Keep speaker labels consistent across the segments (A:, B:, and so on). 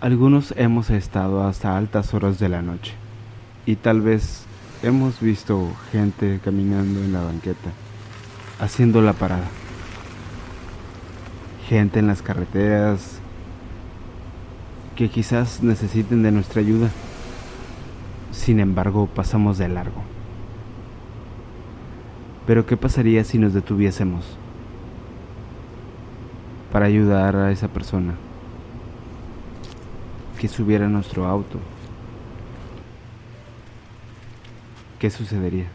A: Algunos hemos estado hasta altas horas de la noche y tal vez hemos visto gente caminando en la banqueta, haciendo la parada. Gente en las carreteras que quizás necesiten de nuestra ayuda. Sin embargo, pasamos de largo. Pero ¿qué pasaría si nos detuviésemos para ayudar a esa persona que subiera a nuestro auto? ¿Qué sucedería?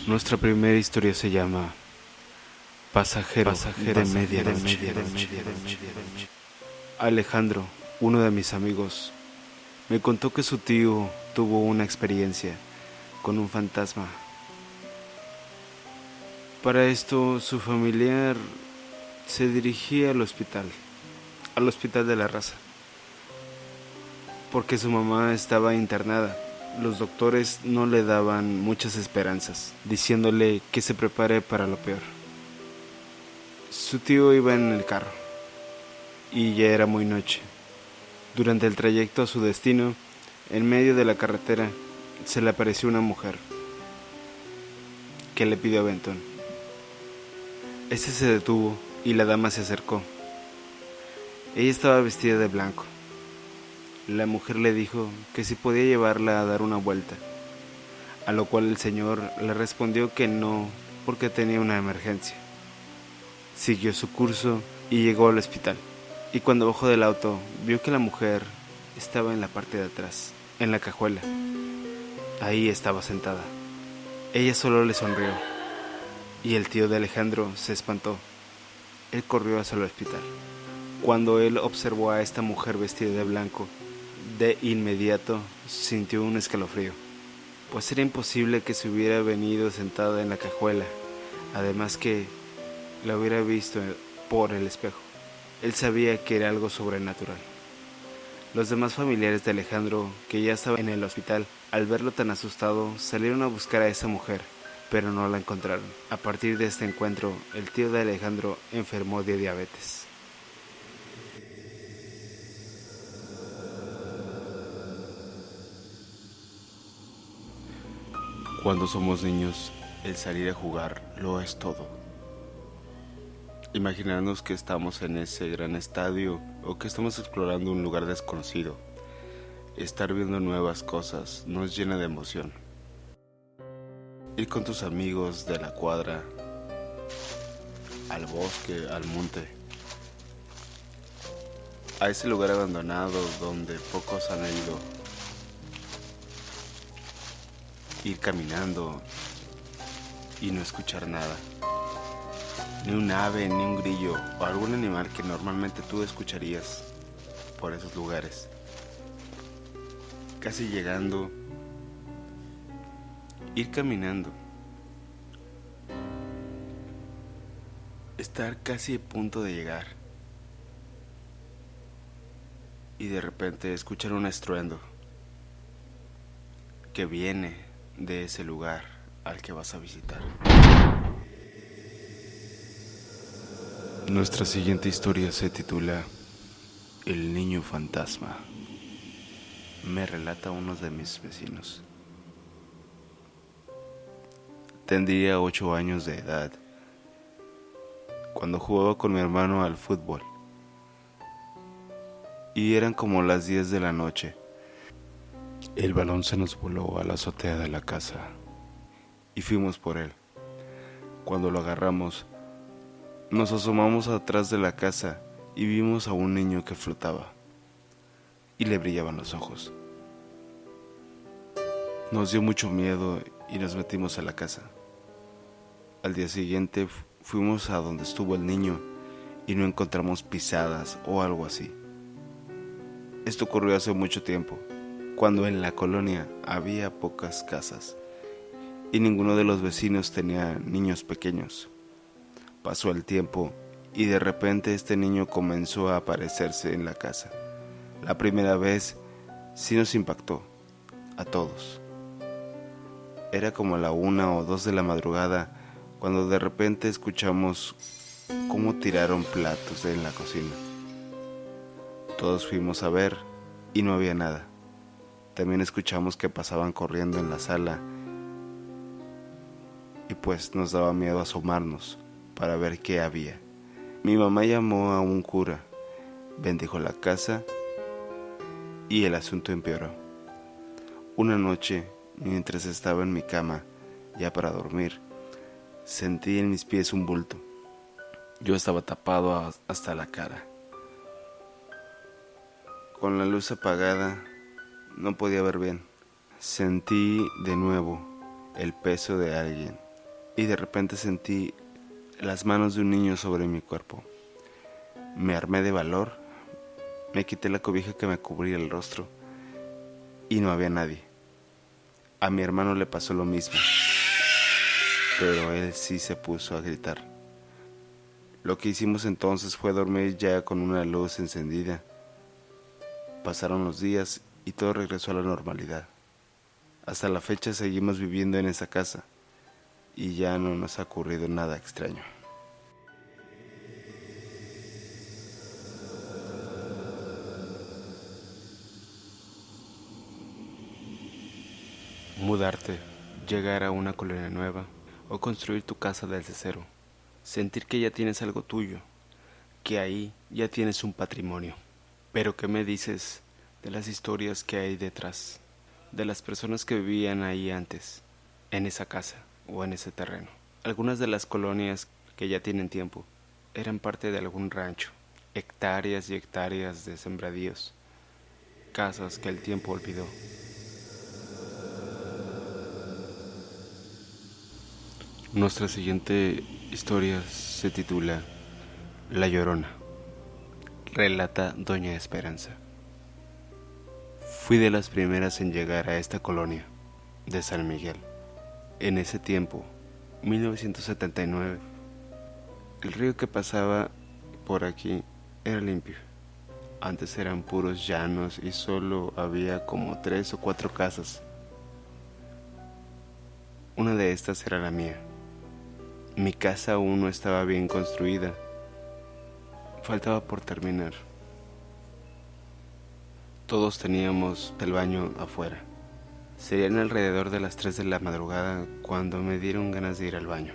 A: Nuestra primera historia se llama Pasajero de Medianoche. Alejandro, uno de mis amigos, me contó que su tío tuvo una experiencia con un fantasma. Para esto, su familiar se dirigía al hospital de la raza, porque su mamá estaba internada. Los doctores no le daban muchas esperanzas, diciéndole que se prepare para lo peor. Su tío iba en el carro y ya era muy noche. Durante el trayecto a su destino, en medio de la carretera, se le apareció una mujer que le pidió aventón. Este se detuvo y la dama se acercó. Ella estaba vestida de blanco. La mujer le dijo que si podía llevarla a dar una vuelta, a lo cual el señor le respondió que no, porque tenía una emergencia. Siguió su curso y llegó al hospital. Y cuando bajó del auto, vio que la mujer estaba en la parte de atrás, en la cajuela. Ahí estaba sentada. Ella solo le sonrió, y el tío de Alejandro se espantó. Él corrió hacia el hospital. Cuando él observó a esta mujer vestida de blanco, de inmediato sintió un escalofrío, pues era imposible que se hubiera venido sentada en la cajuela, además que la hubiera visto por el espejo. Él sabía que era algo sobrenatural. Los demás familiares de Alejandro, que ya estaban en el hospital, al verlo tan asustado, salieron a buscar a esa mujer, pero no la encontraron. A partir de este encuentro, el tío de Alejandro enfermó de diabetes. Cuando somos niños, el salir a jugar lo es todo. Imaginarnos que estamos en ese gran estadio o que estamos explorando un lugar desconocido. Estar viendo nuevas cosas nos llena de emoción. Ir con tus amigos de la cuadra, al bosque, al monte, a ese lugar abandonado donde pocos han ido. Ir caminando y no escuchar nada. Ni un ave, ni un grillo o algún animal que normalmente tú escucharías por esos lugares. Casi llegando, ir caminando. Estar casi a punto de llegar. Y de repente escuchar un estruendo que viene de ese lugar al que vas a visitar. Nuestra siguiente historia se titula El niño fantasma. Me relata uno de mis vecinos. Tendría 8 años de edad cuando jugaba con mi hermano al fútbol. Y eran como las 10 de la noche. El balón se nos voló a la azotea de la casa y fuimos por él. Cuando lo agarramos, nos asomamos atrás de la casa y vimos a un niño que flotaba y le brillaban los ojos. Nos dio mucho miedo y nos metimos a la casa. Al día siguiente fuimos a donde estuvo el niño y no encontramos pisadas o algo así. Esto ocurrió hace mucho tiempo, cuando en la colonia había pocas casas y ninguno de los vecinos tenía niños pequeños. Pasó el tiempo y de repente este niño comenzó a aparecerse en la casa. La primera vez sí nos impactó a todos. Era como la 1 o 2 de la madrugada cuando de repente escuchamos cómo tiraron platos en la cocina. Todos fuimos a ver y no había nada. También escuchamos que pasaban corriendo en la sala y pues nos daba miedo asomarnos para ver qué había. Mi mamá llamó a un cura, bendijo la casa y el asunto empeoró. Una noche, mientras estaba en mi cama, ya para dormir, sentí en mis pies un bulto. Yo estaba tapado hasta la cara. Con la luz apagada, no podía ver bien. Sentí de nuevo el peso de alguien y de repente sentí las manos de un niño sobre mi cuerpo. Me armé de valor, me quité la cobija que me cubría el rostro y no había nadie. A mi hermano le pasó lo mismo, pero él sí se puso a gritar. Lo que hicimos entonces fue dormir ya con una luz encendida. Pasaron los días y todo regresó a la normalidad. Hasta la fecha seguimos viviendo en esa casa y ya no nos ha ocurrido nada extraño. Mudarte, llegar a una colonia nueva o construir tu casa desde cero. Sentir que ya tienes algo tuyo, que ahí ya tienes un patrimonio. Pero ¿qué me dices de las historias que hay detrás? De las personas que vivían ahí antes, en esa casa o en ese terreno. Algunas de las colonias que ya tienen tiempo eran parte de algún rancho, hectáreas y hectáreas de sembradíos, casas que el tiempo olvidó. Nuestra siguiente historia se titula La Llorona. Relata Doña Esperanza. Fui de las primeras en llegar a esta colonia de San Miguel. En ese tiempo, 1979, el río que pasaba por aquí era limpio. Antes eran puros llanos y solo había como 3 o 4 casas. Una de estas era la mía. Mi casa aún no estaba bien construida. Faltaba por terminar. Todos teníamos el baño afuera. Serían alrededor de las 3 de la madrugada cuando me dieron ganas de ir al baño.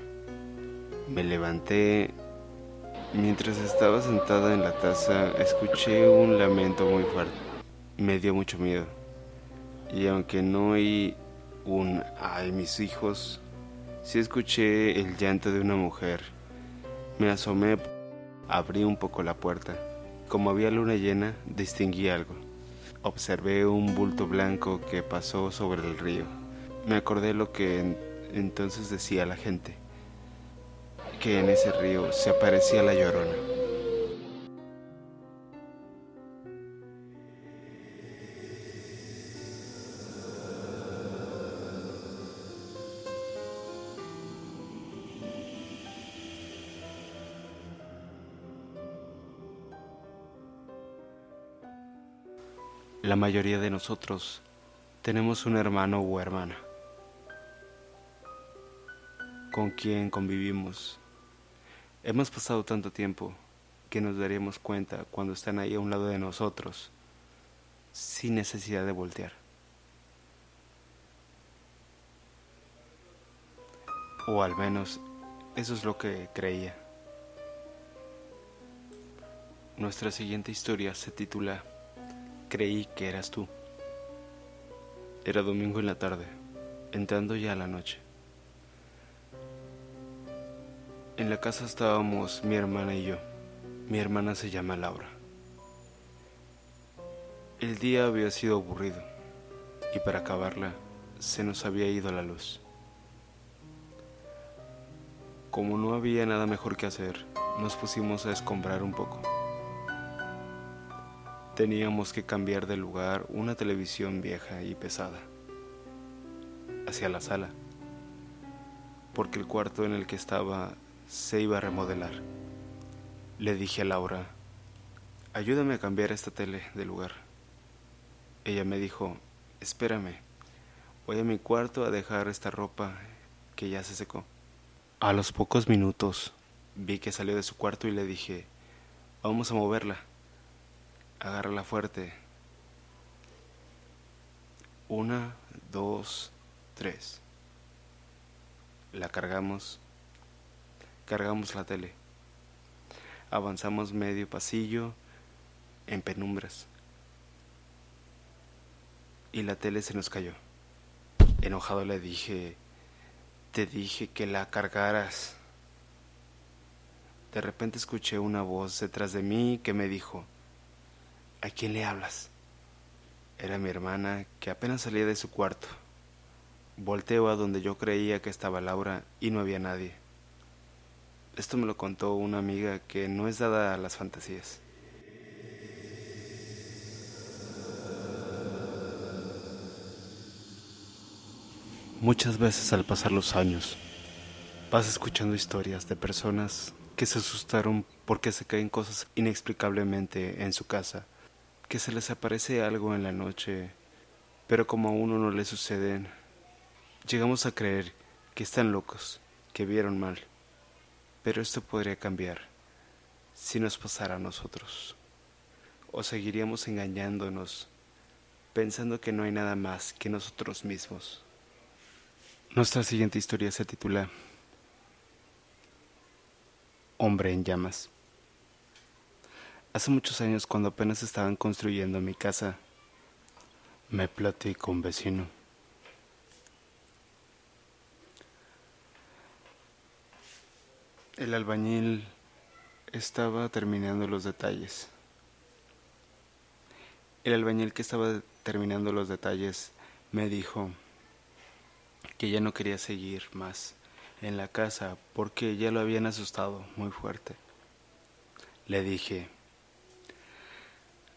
A: Me levanté. Mientras estaba sentada en la taza, escuché un lamento muy fuerte. Me dio mucho miedo. Y aunque no oí un "ay, mis hijos", sí escuché el llanto de una mujer. Me asomé, abrí un poco la puerta. Como había luna llena, distinguí algo. Observé un bulto blanco que pasó sobre el río. Me acordé lo que entonces decía la gente, que en ese río se aparecía la Llorona. La mayoría de nosotros tenemos un hermano o hermana con quien convivimos. Hemos pasado tanto tiempo que nos daríamos cuenta cuando están ahí a un lado de nosotros, sin necesidad de voltear. O al menos eso es lo que creía. Nuestra siguiente historia se titula Creí que eras tú. Era domingo en la tarde, entrando ya a la noche. En la casa estábamos mi hermana y yo. Mi hermana se llama Laura. El día había sido aburrido y para acabarla se nos había ido la luz. Como no había nada mejor que hacer, nos pusimos a escombrar un poco. Teníamos que cambiar de lugar una televisión vieja y pesada hacia la sala, porque el cuarto en el que estaba se iba a remodelar. Le dije a Laura, ayúdame a cambiar esta tele de lugar. Ella me dijo, espérame, voy a mi cuarto a dejar esta ropa que ya se secó. A los pocos minutos vi que salió de su cuarto y le dije, vamos a moverla, agárrala fuerte. 1, 2, 3. La cargamos la tele. Avanzamos medio pasillo en penumbras y la tele se nos cayó. Enojado le dije, te dije que la cargaras. De repente escuché una voz detrás de mí que me dijo, ¿a quién le hablas? Era mi hermana, que apenas salía de su cuarto. Volteo a donde yo creía que estaba Laura y no había nadie. Esto me lo contó una amiga que no es dada a las fantasías. Muchas veces al pasar los años, vas escuchando historias de personas que se asustaron porque se caen cosas inexplicablemente en su casa, que se les aparece algo en la noche, pero como a uno no le suceden, llegamos a creer que están locos, que vieron mal. Pero esto podría cambiar si nos pasara a nosotros. O seguiríamos engañándonos, pensando que no hay nada más que nosotros mismos. Nuestra siguiente historia se titula Hombre en llamas. Hace muchos años, cuando apenas estaban construyendo mi casa, me platicó un vecino. El albañil estaba terminando los detalles. El albañil que estaba terminando los detalles me dijo que ya no quería seguir más en la casa porque ya lo habían asustado muy fuerte. Le dije,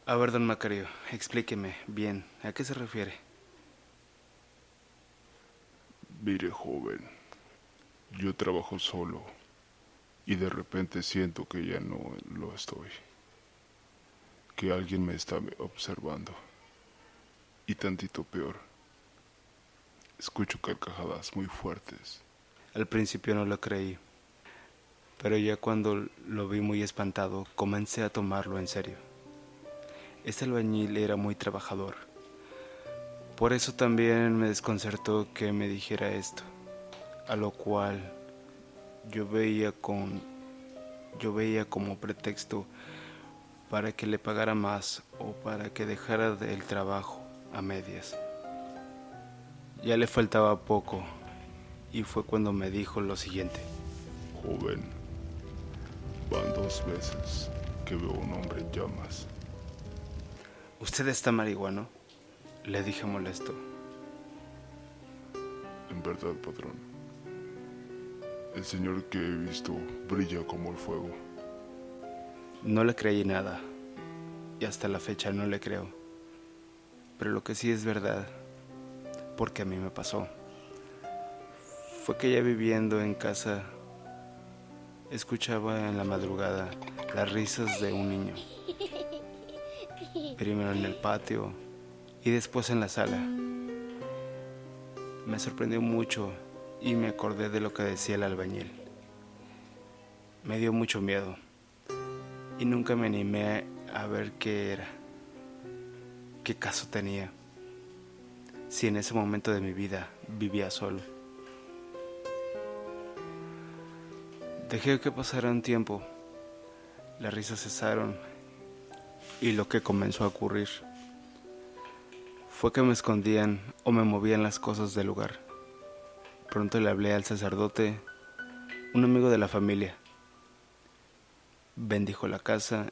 A: a ver, don Macario, explíqueme bien, ¿a qué se refiere?
B: Mire, joven, yo trabajo solo y de repente siento que ya no lo estoy, que alguien me está observando. Y tantito peor, escucho carcajadas muy fuertes.
A: Al principio no lo creí, pero ya cuando lo vi muy espantado, comencé a tomarlo en serio. Este albañil era muy trabajador. Por eso también me desconcertó que me dijera esto, a lo cual yo veía como pretexto para que le pagara más o para que dejara el trabajo a medias. Ya le faltaba poco y fue cuando me dijo lo siguiente.
B: Joven, van 2 veces que veo a un hombre en llamas.
A: ¿Usted está marihuano?, le dije molesto.
B: En verdad, patrón, el señor que he visto brilla como el fuego.
A: No le creí nada y hasta la fecha no le creo. Pero lo que sí es verdad, porque a mí me pasó, fue que ya viviendo en casa escuchaba en la madrugada las risas de un niño. Primero en el patio y después en la sala. Me sorprendió mucho y me acordé de lo que decía el albañil. Me dio mucho miedo y nunca me animé a ver qué era, qué caso tenía, si en ese momento de mi vida vivía solo. Dejé que pasara un tiempo, las risas cesaron y lo que comenzó a ocurrir fue que me escondían o me movían las cosas del lugar. Pronto le hablé al sacerdote, un amigo de la familia. Bendijo la casa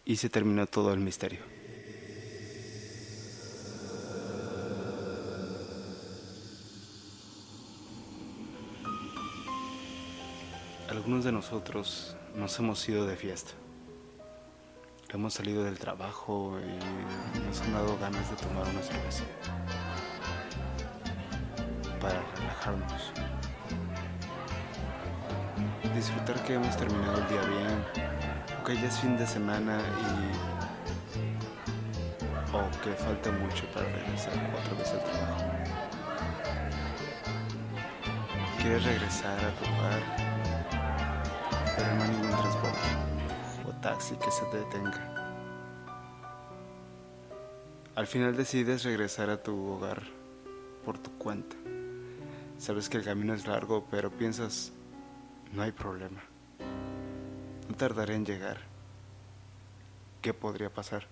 A: y se terminó todo el misterio. Algunos de nosotros nos hemos ido de fiesta. Hemos salido del trabajo y nos han dado ganas de tomar una cerveza para relajarnos. Disfrutar que hemos terminado el día bien, o que ya es fin de semana o que falta mucho para regresar otra vez al trabajo. Quieres regresar a tu hogar, pero no hay ningún transporte o taxi que se te detenga. Al final decides regresar a tu hogar por tu cuenta. Sabes que el camino es largo, pero piensas, no hay problema. No tardaré en llegar. ¿Qué podría pasar?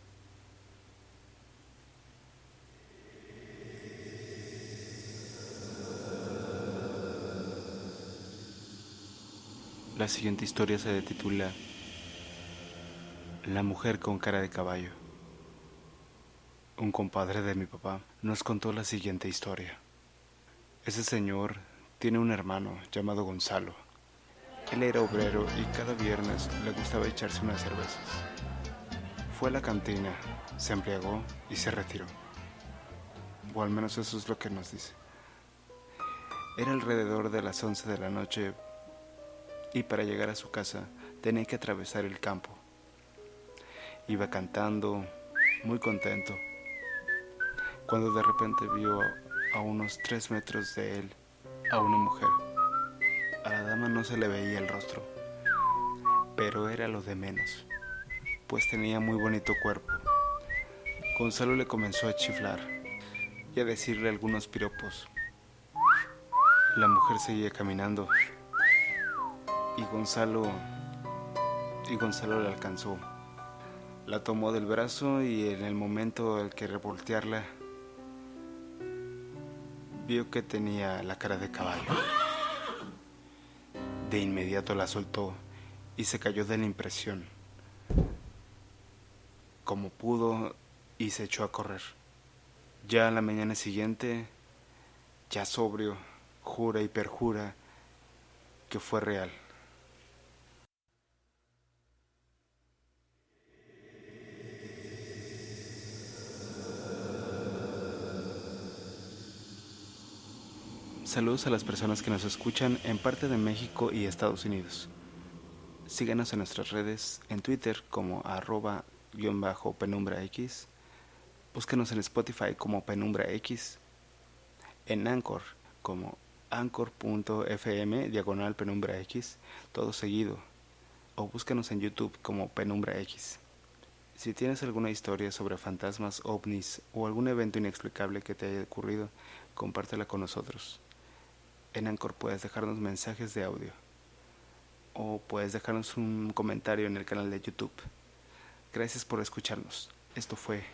A: La siguiente historia se titula La mujer con cara de caballo. Un compadre de mi papá nos contó la siguiente historia. Ese señor tiene un hermano llamado Gonzalo. Él era obrero y cada viernes le gustaba echarse unas cervezas. Fue a la cantina, se embriagó y se retiró. O al menos eso es lo que nos dice. Era alrededor de las 11 de la noche y para llegar a su casa tenía que atravesar el campo. Iba cantando, muy contento, cuando de repente vio a unos 3 metros de él a una mujer. A la dama no se le veía el rostro, pero era lo de menos, pues tenía muy bonito cuerpo. Gonzalo le comenzó a chiflar y a decirle algunos piropos. La mujer seguía caminando y Gonzalo la alcanzó. La tomó del brazo y en el momento en que revoltearla, vio que tenía la cara de caballo. De inmediato la soltó y se cayó de la impresión, como pudo, y se echó a correr. Ya a la mañana siguiente, ya sobrio, jura y perjura que fue real. Saludos a las personas que nos escuchan en parte de México y Estados Unidos. Síganos en nuestras redes, en Twitter como @_penumbrax, búsquenos en Spotify como PenumbraX, en Anchor como anchor.fm/penumbrax, todo seguido, o búscanos en YouTube como PenumbraX. Si tienes alguna historia sobre fantasmas, ovnis o algún evento inexplicable que te haya ocurrido, compártela con nosotros. En Anchor puedes dejarnos mensajes de audio o puedes dejarnos un comentario en el canal de YouTube. Gracias por escucharnos. Esto fue